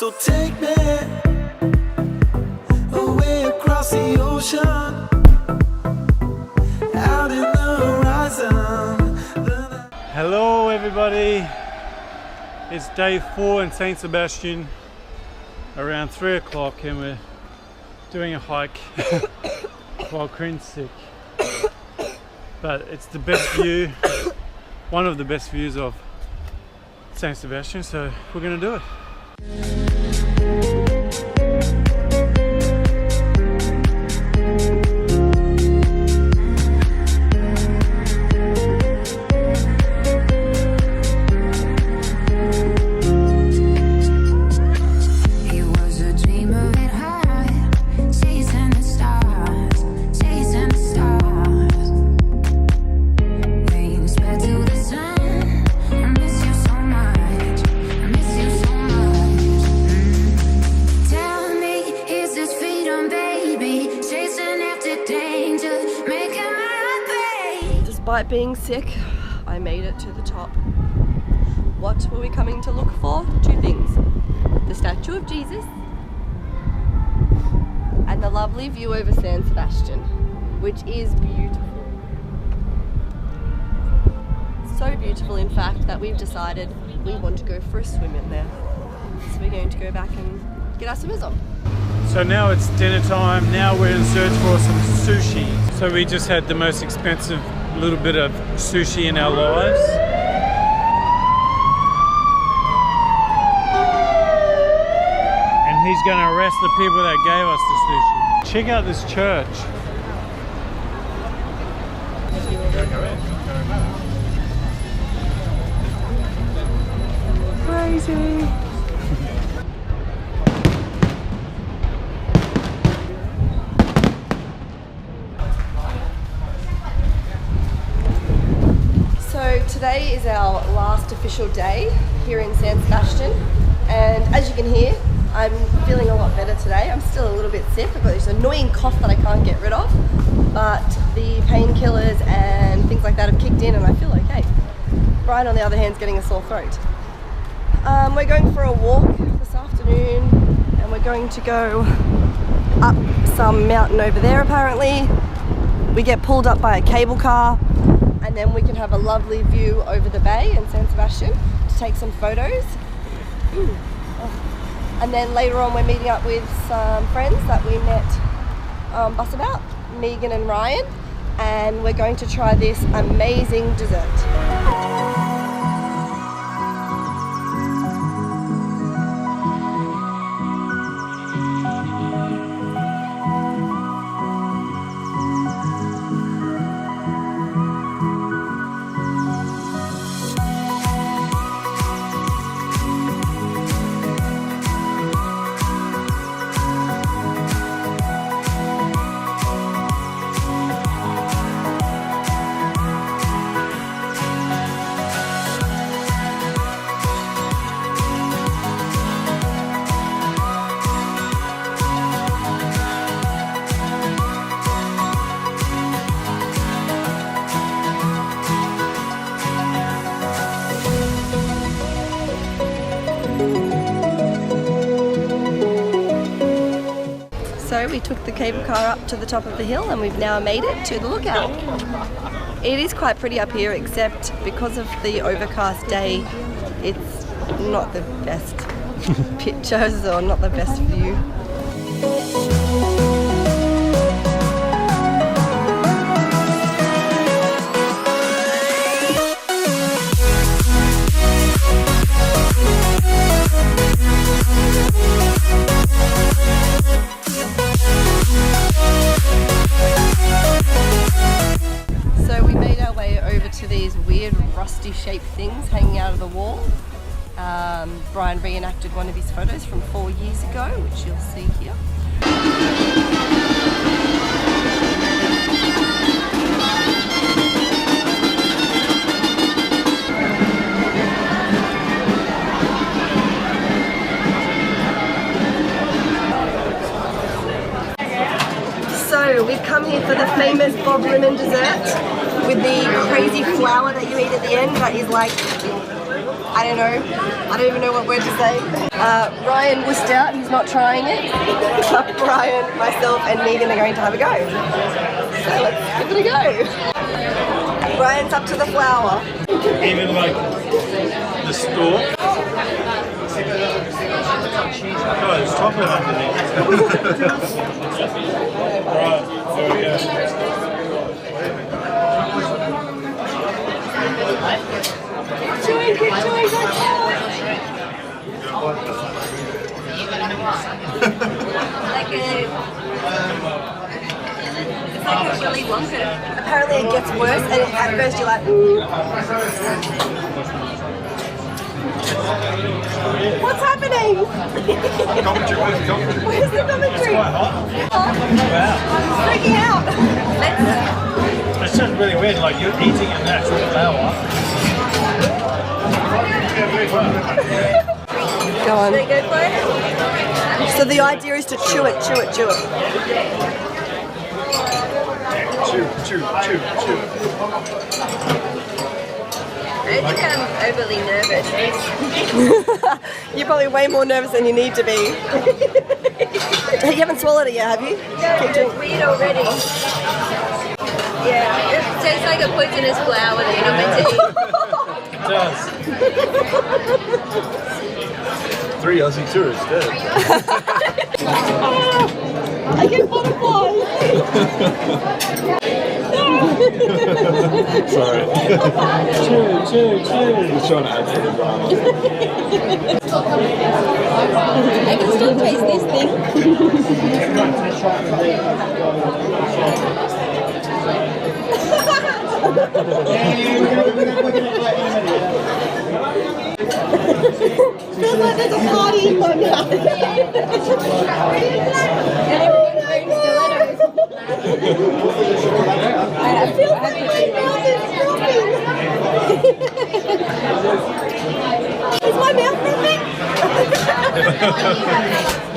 So take me away across the ocean, out in the horizon. Hello everybody, it's day 4 in San Sebastian, around 3 o'clock, and we're doing a hike while Corinne's sick. But it's the best view, one of the best views of San Sebastian, so we're gonna do it. Despite being sick, I made it to the top. What were we coming to look for? 2 things. The statue of Jesus and the lovely view over San Sebastian, which is beautiful. So beautiful, in fact, that we've decided we want to go for a swim in there. So we're going to go back and get our swimmers on. So now it's dinner time. Now we're in search for some sushi. So we just had the most expensive little bit of sushi in our lives. And he's going to arrest the people that gave us the sushi. Check out this church. Crazy. So today is our last official day here in San Sebastian, and as you can hear, I'm feeling a lot better today. I'm still a little bit sick. I've got this annoying cough that I can't get rid of, but the painkillers and things like that have kicked in and I feel okay. Brian, on the other hand, is getting a sore throat. We're going for a walk this afternoon, and we're going to go up some mountain over there apparently. We get pulled up by a cable car, and then we can have a lovely view over the bay in San Sebastian to take some photos. And then later on we're meeting up with some friends that we met Busabout, Megan and Ryan, and we're going to try this amazing dessert. So we took the cable car up to the top of the hill and we've now made it to the lookout. It is quite pretty up here, except because of the overcast day, it's not the best pictures or not the best view. Rusty shaped things hanging out of the wall. Brian reenacted one of his photos from 4 years ago, which you'll see here. So we've come here for the famous Bob Lemon dessert with the crazy flower that you eat at the end that is like I don't know. I don't even know what word to say. Ryan wussed out. He's not trying it. Brian, myself, and Megan are going to have a go. So let's give it a go. Brian's up to the flower. Even like the stalk. Oh, there's chocolate underneath. Right, there we go. Keep chewing, It's like a Willy Wonka. Apparently it gets worse, and at first you're like, what's happening? Where's the commentary? Quite hot. Wow. Freaking out. It's just really weird, like you're eating a natural flower. Go on. Should I go for it? So the idea is to chew it. Chew. I don't think I'm overly nervous. You're probably way more nervous than you need to be. You haven't swallowed it yet, have you? Yeah, it's weird already. Yeah, it tastes like a poisonous flower that you're not meant to eat. It does. 3 Aussie tourists dead. I get butterflies. Sorry. Chew. Just trying to add to the drama. I can still taste this thing. Feels like there's a party in my mouth. And everyone's wearing stilettos. It feels like my mouth is dropping. Is my mouth moving?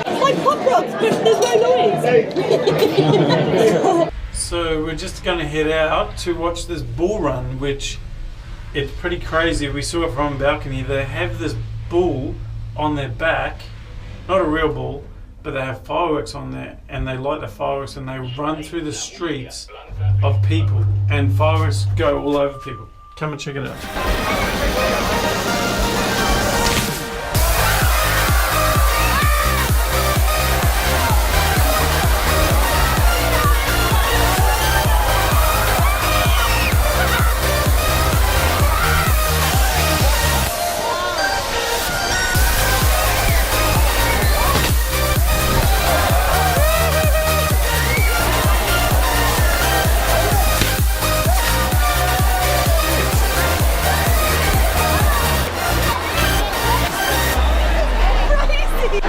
It's like pop rocks, but there's no noise. So we're just going to head out to watch this bull run, which it's pretty crazy. We saw it from a balcony. They have this bull on their back, not a real bull, but they have fireworks on there, and they light the fireworks and they run through the streets of people, and fireworks go all over people. Come and check it out.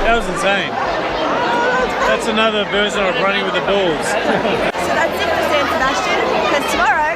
That was insane. That's another version of running with the bulls. So that's it for San Sebastian, because tomorrow